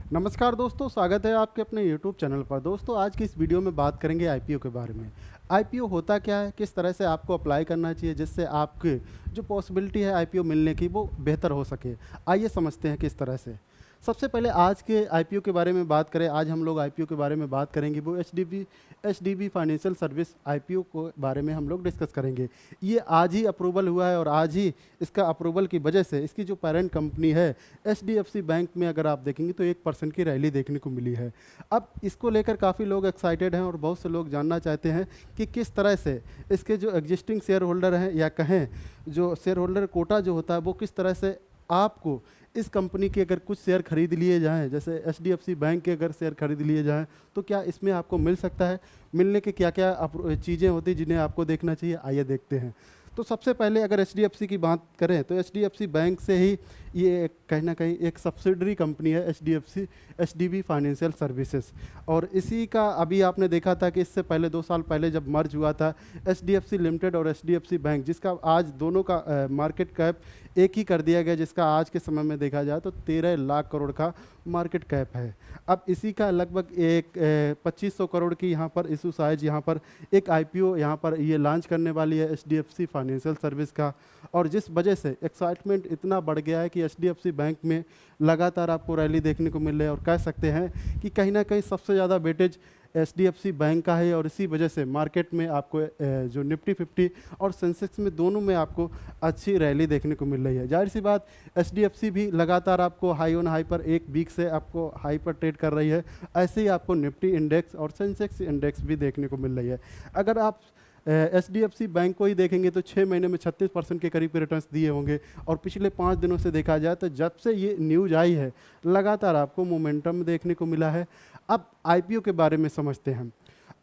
नमस्कार दोस्तों, स्वागत है आपके अपने YouTube चैनल पर। दोस्तों, आज की इस वीडियो में बात करेंगे आईपीओ के बारे में। आईपीओ होता क्या है, किस तरह से आपको अप्लाई करना चाहिए जिससे आपके जो पॉसिबिलिटी है आईपीओ मिलने की वो बेहतर हो सके। आइए समझते हैं किस तरह से। सबसे पहले आज के आईपीओ के बारे में बात करें। आज हम लोग आईपीओ के बारे में बात करेंगे, वो एचडीबी फाइनेंशियल सर्विस आईपीओ को बारे में हम लोग डिस्कस करेंगे। ये आज ही अप्रूवल हुआ है और आज ही इसका अप्रूवल की वजह से इसकी जो पेरेंट कंपनी है एचडीएफसी बैंक में अगर आप देखेंगे तो 1% की रैली देखने को मिली है। अब इसको लेकर काफ़ी लोग एक्साइटेड हैं और बहुत से लोग जानना चाहते हैं कि किस तरह से इसके जो एग्जिस्टिंग शेयर होल्डर हैं या कहें जो शेयर होल्डर कोटा जो होता है वो किस तरह से आपको इस कंपनी के अगर कुछ शेयर खरीद लिए जाएं, जैसे एचडीएफसी बैंक के अगर शेयर खरीद लिए जाएं तो क्या इसमें आपको मिल सकता है। मिलने के क्या क्या चीज़ें होती जिन्हें आपको देखना चाहिए, आइए देखते हैं। तो सबसे पहले अगर एचडीएफसी की बात करें तो एचडीएफसी बैंक से ही ये कहीं ना कहीं एक सब्सिडरी कंपनी है एचडीबी फाइनेंशियल सर्विसेज। और इसी का अभी आपने देखा था कि इससे पहले 2 साल पहले जब मर्ज हुआ था एचडीएफसी लिमिटेड और एचडीएफसी बैंक, जिसका आज दोनों का मार्केट कैप एक ही कर दिया गया, जिसका आज के समय में देखा जाए तो 13 लाख करोड़ का मार्केट कैप है। अब इसी का लगभग एक 2500 करोड़ की यहाँ पर इशू साइज यहाँ पर एक आईपीओ यहाँ पर ये लॉन्च करने वाली है एचडीएफसी फाइनेंशियल सर्विस का। और जिस वजह से एक्साइटमेंट इतना बढ़ गया है कि एचडीएफसी बैंक में लगातार आपको रैली देखने को मिल रही है और कह सकते हैं कि कहीं ना कहीं सबसे ज़्यादा वेटेज एचडीएफसी बैंक का है। और इसी वजह से मार्केट में आपको जो निफ्टी 50 और सेंसेक्स में दोनों में आपको अच्छी रैली देखने को मिल रही है। जाहिर सी बात, एचडीएफसी भी लगातार आपको हाई ऑन हाई पर एक वीक से आपको हाई पर ट्रेड कर रही है। ऐसे ही आपको निफ्टी इंडेक्स और सेंसेक्स इंडेक्स भी देखने को मिल रही है। अगर आप एचडीएफसी बैंक को ही देखेंगे तो 6 महीने में 36% के करीब रिटर्न्स दिए होंगे। और पिछले 5 दिनों से देखा जाए तो जब से ये न्यूज़ आई है लगातार आपको मोमेंटम देखने को मिला है। अब आईपीओ के बारे में समझते हैं।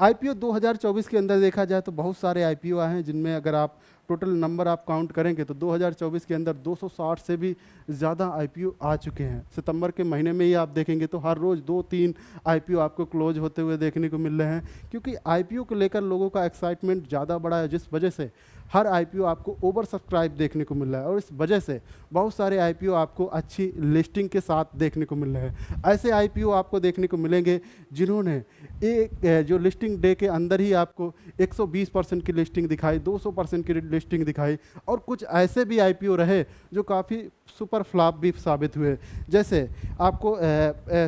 आईपीओ 2024 के अंदर देखा जाए तो बहुत सारे आईपीओ आए हैं, जिनमें अगर आप टोटल नंबर आप काउंट करेंगे तो 2024 के अंदर 260 से भी ज़्यादा आईपीओ आ चुके हैं। सितंबर के महीने में ही आप देखेंगे तो हर रोज़ 2-3 आईपीओ आपको क्लोज होते हुए देखने को मिल रहे हैं, क्योंकि आईपीओ को लेकर लोगों का एक्साइटमेंट ज़्यादा बढ़ा है, जिस वजह से हर आईपीओ आपको ओवर सब्सक्राइब देखने को मिल रहा है। और इस वजह से बहुत सारे आईपीओ आपको अच्छी लिस्टिंग के साथ देखने को मिल रहे हैं। ऐसे आईपीओ आपको देखने को मिलेंगे जिन्होंने एक जो लिस्टिंग डे के अंदर ही आपको 120% की लिस्टिंग दिखाई, 200% की लिस्टिंग दिखाई। और कुछ ऐसे भी आईपीओ रहे जो काफ़ी सुपर फ्लॉप भी साबित हुए। जैसे आपको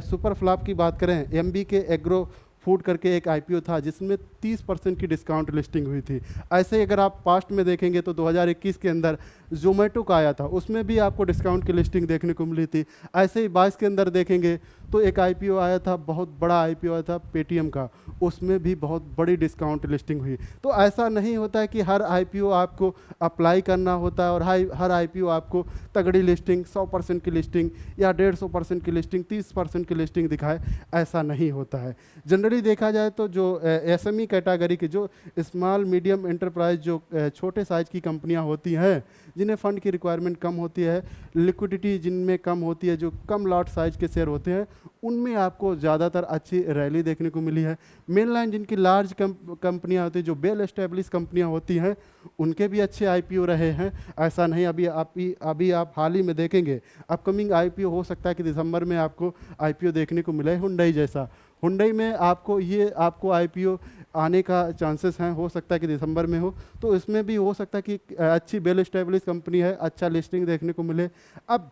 सुपर फ्लॉप की बात करें, एमबी के एग्रो फूड करके एक आईपीओ था जिसमें 30% की डिस्काउंट लिस्टिंग हुई थी। ऐसे ही अगर आप पास्ट में देखेंगे तो 2021 के अंदर जोमेटो का आया था, उसमें भी आपको डिस्काउंट की लिस्टिंग देखने को मिली थी। ऐसे ही 22 के अंदर देखेंगे तो एक आईपीओ आया था, बहुत बड़ा आईपीओ आया था पेटीएम का, उसमें भी बहुत बड़ी डिस्काउंट लिस्टिंग हुई। तो ऐसा नहीं होता है कि हर आईपीओ आपको अप्लाई करना होता है और हर आईपीओ आपको तगड़ी लिस्टिंग 100% की लिस्टिंग या 150% की लिस्टिंग 30% की लिस्टिंग दिखाए, ऐसा नहीं होता है। जनरली देखा जाए तो जो एसएमई कैटेगरी की जो स्मॉल मीडियम एंटरप्राइज जो छोटे साइज की कंपनियां होती हैं, जिन्हें फ़ंड की रिक्वायरमेंट कम होती है, लिक्विडिटी जिनमें कम होती है, जो कम लॉट साइज के शेयर होते हैं, उनमें आपको ज़्यादातर अच्छी रैली देखने को मिली है। मेन लाइन जिनकी लार्ज कंपनियां होती हैं, जो वेल एस्टेब्लिश कंपनियां होती हैं, उनके भी अच्छे आईपीओ रहे हैं। ऐसा नहीं, अभी आप हाल ही में देखेंगे अपकमिंग आईपीओ हो सकता है कि दिसंबर में आपको आईपीओ देखने को मिले हुंडई जैसा। हुंडई में आपको आईपीओ आने का चांसेस हैं, हो सकता है कि दिसंबर में हो। तो इसमें भी हो सकता है कि अच्छी वेल एस्टेब्लिश कंपनी है, अच्छा लिस्टिंग देखने को मिले। अब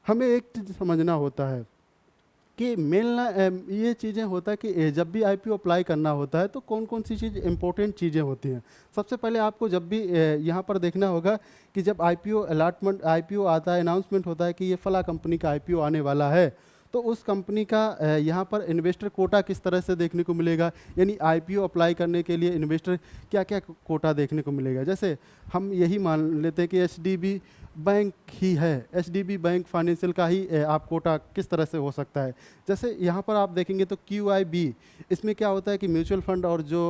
हमें एक चीज़ समझना होता है कि ये चीज़ें होता है कि जब भी आईपीओ अप्लाई करना होता है तो कौन कौन सी चीज़ इंपॉर्टेंट चीज़ें होती हैं। सबसे पहले आपको जब भी यहाँ पर देखना होगा कि जब आईपीओ आता है, अनाउंसमेंट होता है कि ये फला कंपनी का आईपीओ आने वाला है, तो उस कंपनी का यहाँ पर इन्वेस्टर कोटा किस तरह से देखने को मिलेगा, यानी आईपीओ अप्लाई करने के लिए इन्वेस्टर क्या क्या कोटा देखने को मिलेगा। जैसे हम यही मान लेते हैं कि एचडीबी बैंक ही है, एचडीबी बैंक फाइनेंशियल का ही आप कोटा किस तरह से हो सकता है। जैसे यहाँ पर आप देखेंगे तो QIB, इसमें क्या होता है कि म्यूचुअल फंड और जो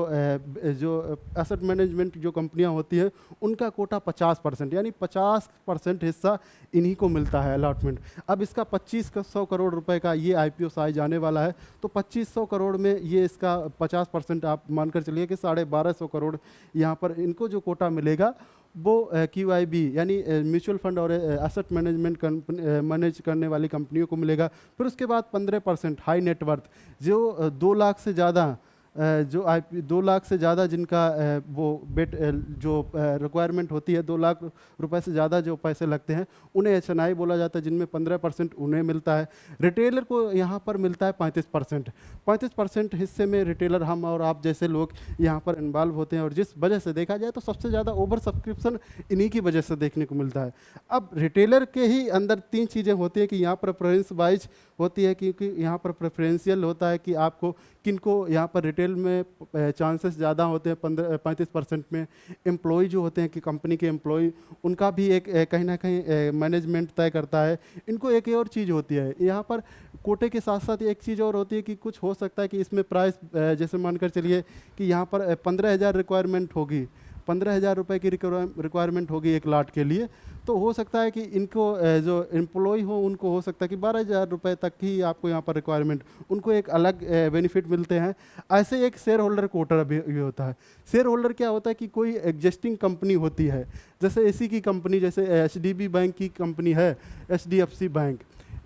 एसेट मैनेजमेंट जो कंपनियाँ होती हैं, उनका कोटा 50%, यानी 50% हिस्सा इन्हीं को मिलता है अलॉटमेंट। अब इसका 2500 करोड़ रुपए का ये आईपीओ साइज आने वाला है, तो 2500 करोड़ में ये इसका 50% आप मानकर चलिए कि 1250 करोड़ यहाँ पर इनको जो कोटा मिलेगा वो QIB यानी म्यूचुअल फंड और एसेट मैनेजमेंट कंपनी मैनेज करने वाली कंपनियों को मिलेगा। फिर उसके बाद 15% हाई नेटवर्थ जो 2 लाख से ज़्यादा जो IP 2 लाख से ज़्यादा जिनका वो जो रिक्वायरमेंट होती है, 2 लाख रुपए से ज़्यादा जो पैसे लगते हैं उन्हें HNI बोला जाता है, जिनमें 15% उन्हें मिलता है। रिटेलर को यहाँ पर मिलता है 35%। 35% हिस्से में रिटेलर हम और आप जैसे लोग यहाँ पर इन्वॉल्व होते हैं, और जिस वजह से देखा जाए तो सबसे ज़्यादा ओवर सब्सक्रिप्शन इन्हीं की वजह से देखने को मिलता है। अब रिटेलर के ही अंदर 3 चीज़ें होती हैं कि यहाँ पर प्रेफरेंस वाइज होती है, क्योंकि यहाँ पर प्रेफरेंशियल होता है कि आपको किनको यहाँ पर रिटेल में चांसेस ज़्यादा होते हैं 35% में। एम्प्लॉय जो होते हैं कि कंपनी के एम्प्लॉय, उनका भी एक कहीं ना कहीं मैनेजमेंट तय करता है। इनको एक और चीज़ होती है यहाँ पर कोटे के साथ साथ एक चीज़ और होती है कि कुछ हो सकता है कि इसमें प्राइस जैसे मानकर चलिए कि यहाँ पर 15,000 रिक्वायरमेंट होगी, 15,000 रुपये की रिक्वायरमेंट होगी एक लाट के लिए, तो हो सकता है कि इनको जो एम्प्लॉय हो उनको हो सकता है कि 12,000 रुपये तक ही आपको यहाँ पर रिक्वायरमेंट, उनको एक अलग बेनिफिट मिलते हैं। ऐसे एक शेयर होल्डर कोटा भी होता है। शेयर होल्डर क्या होता है कि कोई एग्जिस्टिंग कंपनी होती है, जैसे इसी की कंपनी, जैसे HDB बैंक की कंपनी है, HDFC बैंक।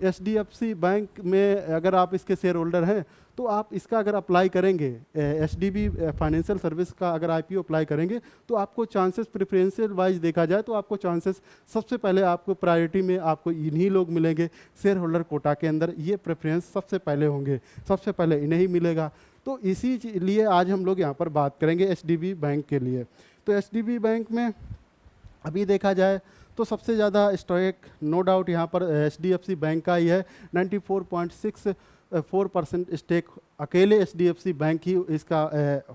HDFC बैंक में अगर आप इसके शेयर होल्डर हैं तो आप इसका अगर अप्लाई करेंगे, HDB फाइनेंशियल सर्विस का अगर IPO अप्लाई करेंगे तो आपको चांसेस प्रेफरेंशियल वाइज देखा जाए तो आपको चांसेस सबसे पहले आपको प्रायोरिटी में आपको इन्हीं लोग मिलेंगे। शेयर होल्डर कोटा के अंदर ये प्रेफरेंस सबसे पहले होंगे, सबसे पहले इन्हें ही मिलेगा। तो इसी लिए आज हम लोग यहाँ पर बात करेंगे HDB बैंक के लिए। तो HDB बैंक में अभी देखा जाए तो सबसे ज़्यादा स्टॉक नो डाउट यहाँ पर HDFC बैंक का ही है। 94.64% स्टेक अकेले HDFC बैंक ही इसका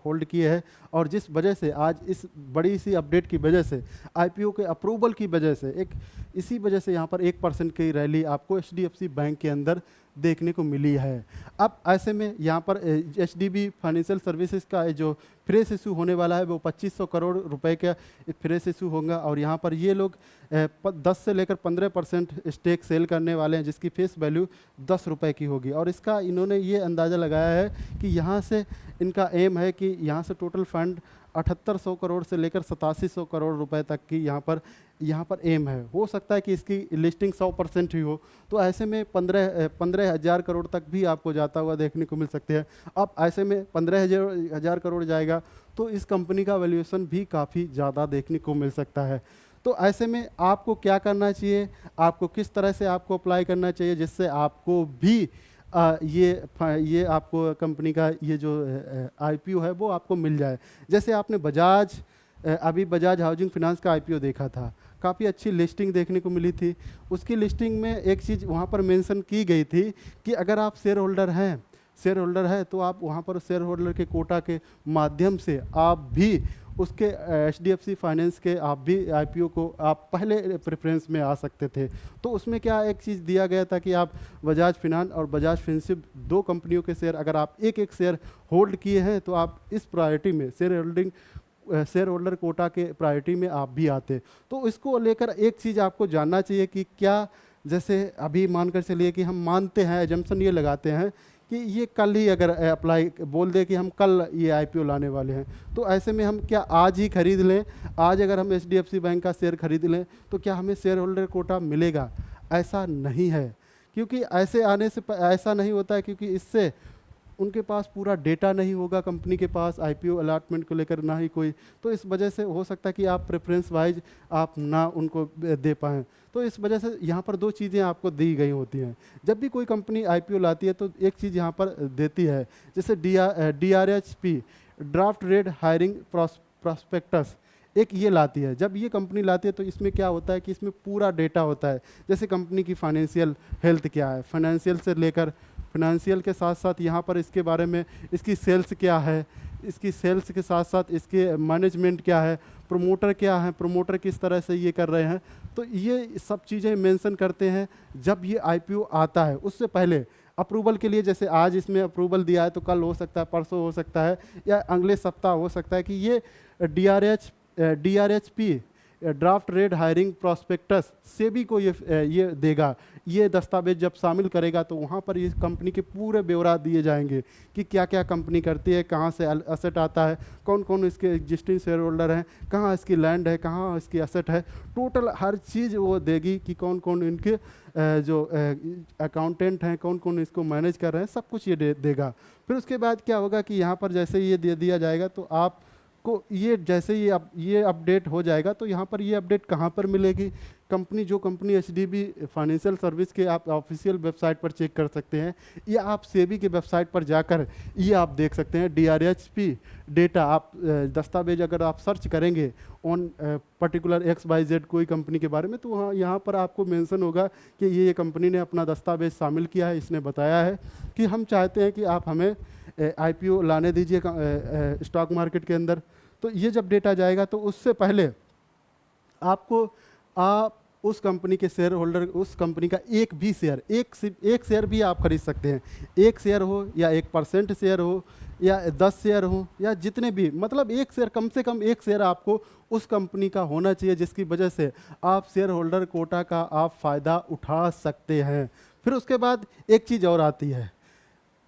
होल्ड किए है, और जिस वजह से आज इस बड़ी सी अपडेट की वजह से, IPO के अप्रूवल की वजह से, एक इसी वजह से यहाँ पर 1% की रैली आपको HDFC बैंक के अंदर देखने को मिली है। अब ऐसे में यहाँ पर HDB फाइनेंशियल सर्विसेज का जो फ्रेश इशू होने वाला है वो 2500 करोड़ रुपए का फ्रेश इशू होगा, और यहाँ पर ये लोग 10 से लेकर 15% स्टेक सेल करने वाले हैं, जिसकी फेस वैल्यू 10 रुपए की होगी। और इसका इन्होंने ये अंदाज़ा लगाया है कि यहाँ से इनका एम है कि यहाँ से टोटल फंड 7800 करोड़ से लेकर 8700 करोड़ रुपए तक की यहाँ पर एम है। हो सकता है कि इसकी लिस्टिंग 100% ही हो, तो ऐसे में 15,000 करोड़ तक भी आपको जाता हुआ देखने को मिल सकते हैं। अब ऐसे में 15,000 करोड़ जाएगा तो इस कंपनी का वैल्यूएशन भी काफ़ी ज़्यादा देखने को मिल सकता है। तो ऐसे में आपको क्या करना चाहिए, आपको किस तरह से आपको अप्लाई करना चाहिए जिससे आपको भी ये आपको कंपनी का ये जो IPO है वो आपको मिल जाए। जैसे आपने अभी बजाज हाउसिंग फाइनेंस का IPO देखा था, काफ़ी अच्छी लिस्टिंग देखने को मिली थी। उसकी लिस्टिंग में एक चीज़ वहाँ पर मेंशन की गई थी कि अगर आप शेयर होल्डर है तो आप वहाँ पर शेयर होल्डर के कोटा के माध्यम से आप भी उसके HDFC फाइनेंस के आप भी IPO को आप पहले प्रेफरेंस में आ सकते थे। तो उसमें क्या एक चीज़ दिया गया था कि आप बजाज फिनांस और बजाज फिनसिप 2 कंपनियों के शेयर अगर आप एक शेयर होल्ड किए हैं तो आप इस प्रायोरिटी में शेयर होल्डर कोटा के प्रायोरिटी में आप भी आते। तो इसको लेकर एक चीज़ आपको जानना चाहिए कि क्या, जैसे अभी मानकर चलिए कि हम मानते हैं, एजम्पशन ये लगाते हैं कि ये कल ही अगर अप्लाई बोल दे कि हम कल ये IPO लाने वाले हैं, तो ऐसे में हम क्या आज ही खरीद लें? आज अगर हम HDFC बैंक का शेयर खरीद लें तो क्या हमें शेयर होल्डर कोटा मिलेगा? ऐसा नहीं है, क्योंकि ऐसे आने से ऐसा नहीं होता है, क्योंकि इससे उनके पास पूरा डेटा नहीं होगा कंपनी के पास IPO अलॉटमेंट को लेकर, ना ही कोई। तो इस वजह से हो सकता है कि आप प्रेफरेंस वाइज आप ना उनको दे पाएँ। तो इस वजह से यहाँ पर 2 चीज़ें आपको दी गई होती हैं। जब भी कोई कंपनी IPO लाती है तो एक चीज़ यहाँ पर देती है, जैसे DRHP draft rate hiring prospectus, एक ये लाती है। जब ये कंपनी लाती है तो इसमें क्या होता है कि इसमें पूरा डेटा होता है, जैसे कंपनी की फाइनेंशियल हेल्थ क्या है, फाइनेंशियल के साथ साथ यहाँ पर इसके बारे में इसकी सेल्स क्या है, इसकी सेल्स के साथ साथ इसके मैनेजमेंट क्या है, प्रोमोटर क्या है, प्रोमोटर किस तरह से ये कर रहे हैं। तो ये सब चीज़ें मेंशन करते हैं जब ये IPO आता है। उससे पहले अप्रूवल के लिए, जैसे आज इसमें अप्रूवल दिया है तो कल हो सकता है, परसों हो सकता है, या अगले सप्ताह हो सकता है कि ये DRHP draft red hiring prospectus SEBI को ये देगा। ये दस्तावेज जब शामिल करेगा तो वहाँ पर इस कंपनी के पूरे ब्यौरा दिए जाएंगे कि क्या क्या कंपनी करती है, कहाँ से एसेट आता है, कौन कौन इसके एग्जिस्टिंग शेयर होल्डर हैं, कहाँ इसकी लैंड है, कहाँ इसकी एसेट है, टोटल हर चीज़ वो देगी कि कौन कौन इनके जो अकाउंटेंट हैं, कौन कौन इसको मैनेज कर रहे हैं, सब कुछ ये देगा। फिर उसके बाद क्या होगा कि यहाँ पर जैसे ये दे दिया जाएगा तो आप को ये जैसे ही अब ये अपडेट हो जाएगा तो यहाँ पर ये अपडेट कहाँ पर मिलेगी, कंपनी जो कंपनी एचडीबी फाइनेंशियल सर्विस के आप ऑफिशियल वेबसाइट पर चेक कर सकते हैं, या आप सेबी के वेबसाइट पर जाकर ये आप देख सकते हैं DRHP डेटा। आप दस्तावेज अगर आप सर्च करेंगे ऑन पर्टिकुलर XYZ कोई कंपनी के बारे में तो वहाँ यहाँ पर आपको मेंशन होगा कि ये कंपनी ने अपना दस्तावेज शामिल किया है, इसने बताया है कि हम चाहते हैं कि आप हमें IPO लाने दीजिए स्टॉक मार्केट के अंदर। तो ये जब डेटा जाएगा तो उससे पहले आपको आप उस कंपनी के शेयर होल्डर, उस कंपनी का एक भी शेयर, एक शेयर भी आप खरीद सकते हैं। एक शेयर हो या 1% शेयर हो या 10 शेयर हो या जितने भी, मतलब एक शेयर, कम से कम एक शेयर आपको उस कंपनी का होना चाहिए जिसकी वजह से आप शेयर होल्डर कोटा का आप फ़ायदा उठा सकते हैं। फिर उसके बाद एक चीज़ और आती है,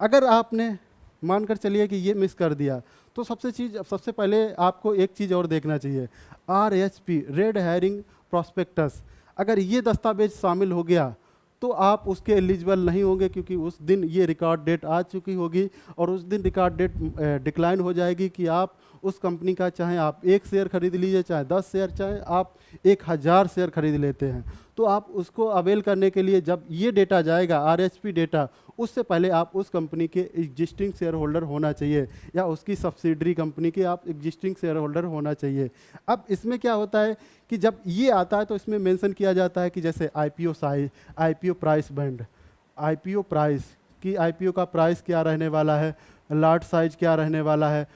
अगर आपने मानकर चलिए कि ये मिस कर दिया तो सबसे पहले आपको एक चीज़ और देखना चाहिए, RHP रेड हायरिंग प्रोस्पेक्टस। अगर ये दस्तावेज शामिल हो गया तो आप उसके एलिजिबल नहीं होंगे, क्योंकि उस दिन ये रिकॉर्ड डेट आ चुकी होगी और उस दिन रिकॉर्ड डेट डिक्लाइन हो जाएगी कि आप उस कंपनी का चाहे आप 1 शेयर खरीद लीजिए, चाहे 10 शेयर, चाहे आप 1000 शेयर खरीद लेते हैं, तो आप उसको अवेल करने के लिए जब ये डेटा जाएगा RHP डेटा, उससे पहले आप उस कंपनी के एग्जिस्टिंग शेयर होल्डर होना चाहिए या उसकी सब्सिडरी कंपनी के आप एग्जिस्टिंग शेयर होल्डर होना चाहिए। अब इसमें क्या होता है कि जब ये आता है तो इसमें मेंशन किया जाता है कि जैसे IPO size, IPO price band, IPO price कि IPO का प्राइस क्या रहने वाला है, लॉट साइज क्या रहने वाला है,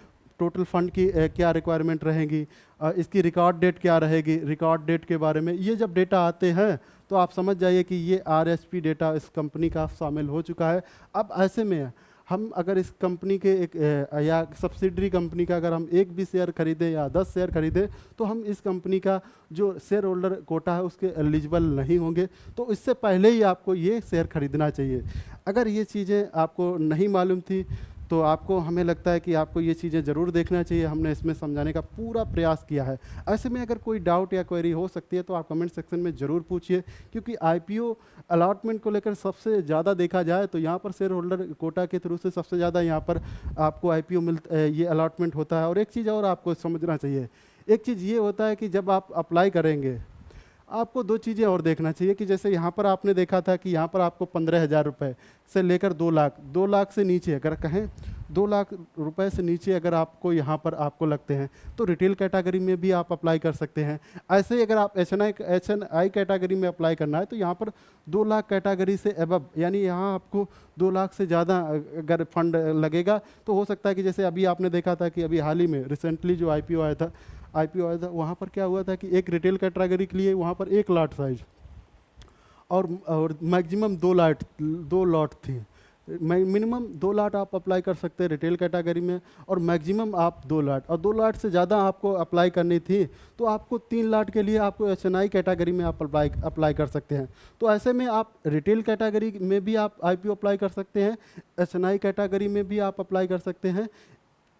टोटल फंड की क्या रिक्वायरमेंट रहेगी, इसकी रिकॉर्ड डेट क्या रहेगी, रिकॉर्ड डेट के बारे में ये जब डेटा आते हैं तो आप समझ जाइए कि ये RHP डेटा इस कंपनी का शामिल हो चुका है। अब ऐसे में हम अगर इस कंपनी के एक या सब्सिडरी कंपनी का अगर हम एक भी शेयर खरीदें या 10 शेयर खरीदें तो हम इस कंपनी का जो शेयर होल्डर कोटा है उसके एलिजिबल नहीं होंगे। तो इससे पहले ही आपको ये शेयर खरीदना चाहिए। अगर ये चीज़ें आपको नहीं मालूम थी तो आपको, हमें लगता है कि आपको ये चीज़ें ज़रूर देखना चाहिए। हमने इसमें समझाने का पूरा प्रयास किया है। ऐसे में अगर कोई डाउट या क्वेरी हो सकती है तो आप कमेंट सेक्शन में ज़रूर पूछिए, क्योंकि IPO अलॉटमेंट को लेकर सबसे ज़्यादा देखा जाए तो यहाँ पर शेयर होल्डर कोटा के थ्रू से सबसे ज़्यादा यहाँ पर आपको IPO ये अलॉटमेंट होता है। और एक चीज़ और आपको समझना चाहिए, एक चीज़ ये होता है कि जब आप अप्लाई करेंगे आपको 2 चीज़ें और देखना चाहिए कि जैसे यहाँ पर आपने देखा था कि यहाँ पर आपको 15,000 रुपये से लेकर 2 लाख, 2 लाख से नीचे अगर कहें 2 लाख रुपए से नीचे अगर आपको यहाँ पर आपको लगते हैं तो रिटेल कैटेगरी में भी आप अप्लाई कर सकते हैं। ऐसे ही अगर आप HNI कैटेगरी में अप्लाई करना है तो यहाँ पर 2 लाख कैटेगरी से एबव, यानी यहाँ आपको 2 लाख से ज़्यादा अगर फंड लगेगा तो हो सकता है कि जैसे अभी आपने देखा था कि अभी हाल ही में रिसेंटली जो IPO आया था वहाँ पर क्या हुआ था कि एक रिटेल कैटेगरी के लिए वहाँ पर 1 लॉट साइज और मैक्सिमम 2 लॉट थी। मिनिमम 2 लॉट आप अप्लाई कर सकते हैं रिटेल कैटेगरी में और मैक्सिमम आप 2 लॉट, और 2 लॉट से ज़्यादा आपको अप्लाई करनी थी तो आपको 3 लॉट के लिए आपको HNI कैटेगरी में आप अप्लाई कर सकते हैं। तो ऐसे में आप रिटेल कैटेगरी में भी आप IPO अप्लाई कर सकते हैं, HNI कैटेगरी में भी आप अप्लाई कर सकते हैं।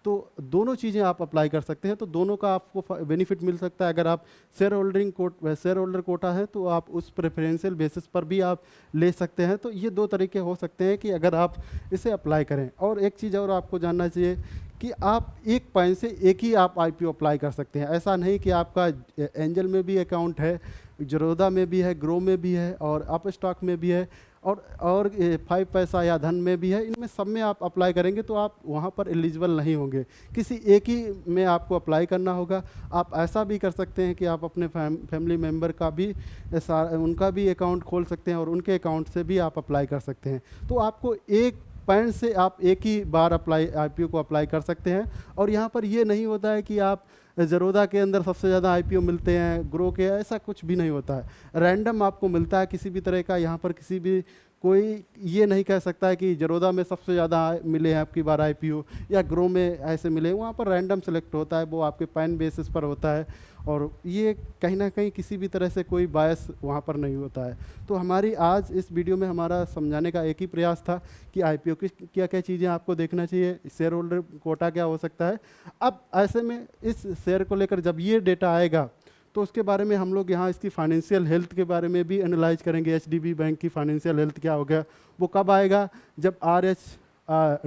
तो दोनों चीज़ें आप अप्लाई कर सकते हैं, तो दोनों का आपको बेनिफिट मिल सकता है। अगर आप शेयर होल्डर कोटा है तो आप उस प्रेफरेंशियल बेसिस पर भी आप ले सकते हैं। तो ये 2 तरीके हो सकते हैं कि अगर आप इसे अप्लाई करें। और एक चीज़ और आपको जानना चाहिए कि आप एक पैन से एक ही आप IPO अप्लाई कर सकते हैं। ऐसा नहीं कि आपका एंजल में भी अकाउंट है, जरोदा में भी है, ग्रो में भी है और अप स्टॉक में भी है और 5 पैसा या धन में भी है, इनमें सब में आप अप्लाई करेंगे तो आप वहाँ पर एलिजिबल नहीं होंगे। किसी एक ही में आपको अप्लाई करना होगा। आप ऐसा भी कर सकते हैं कि आप अपने फैमिली मेम्बर का भी उनका भी अकाउंट खोल सकते हैं और उनके अकाउंट से भी आप अप्लाई कर सकते हैं। तो आपको एक पैन से आप एक ही बार IPO को अप्लाई कर सकते हैं। और यहाँ पर ये नहीं होता है कि आप जरोदा के अंदर सबसे ज़्यादा IPO मिलते हैं, ग्रो के, ऐसा कुछ भी नहीं होता है। रैंडम आपको मिलता है किसी भी तरह का, यहाँ पर किसी भी कोई ये नहीं कह सकता है कि जरोदा में सबसे ज़्यादा मिले हैं आपकी बार आईपीओ या ग्रो में ऐसे मिले। वहाँ पर रैंडम सेलेक्ट होता है, वो आपके पैन बेसिस पर होता है, और ये कहीं ना कहीं किसी भी तरह से कोई बायस वहाँ पर नहीं होता है। तो हमारी आज इस वीडियो में हमारा समझाने का एक ही प्रयास था कि आईपीओ की क्या क्या चीज़ें आपको देखना चाहिए, शेयर होल्डर कोटा क्या हो सकता है। अब ऐसे में इस शेयर को लेकर जब ये डेटा आएगा तो उसके बारे में हम लोग यहाँ इसकी फाइनेंशियल हेल्थ के बारे में भी एनालाइज करेंगे। एचडीबी बैंक की फाइनेंशियल हेल्थ क्या हो गया, वो कब आएगा, जब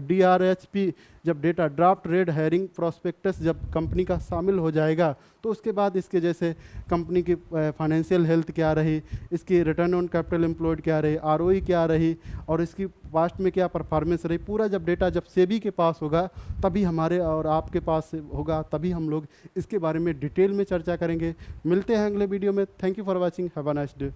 DRHP, जब data draft red herring prospectus जब कंपनी का शामिल हो जाएगा, तो उसके बाद इसके जैसे कंपनी की फाइनेंशियल हेल्थ क्या रही, इसकी रिटर्न ऑन कैपिटल एम्प्लॉयड क्या रही, ROE क्या रही, और इसकी पास्ट में क्या परफॉर्मेंस रही, पूरा जब डेटा जब सेबी के पास होगा तभी हमारे और आपके पास होगा, तभी हम लोग इसके बारे में डिटेल में चर्चा करेंगे। मिलते हैं अगले वीडियो में। Thank you for watching, have a nice day.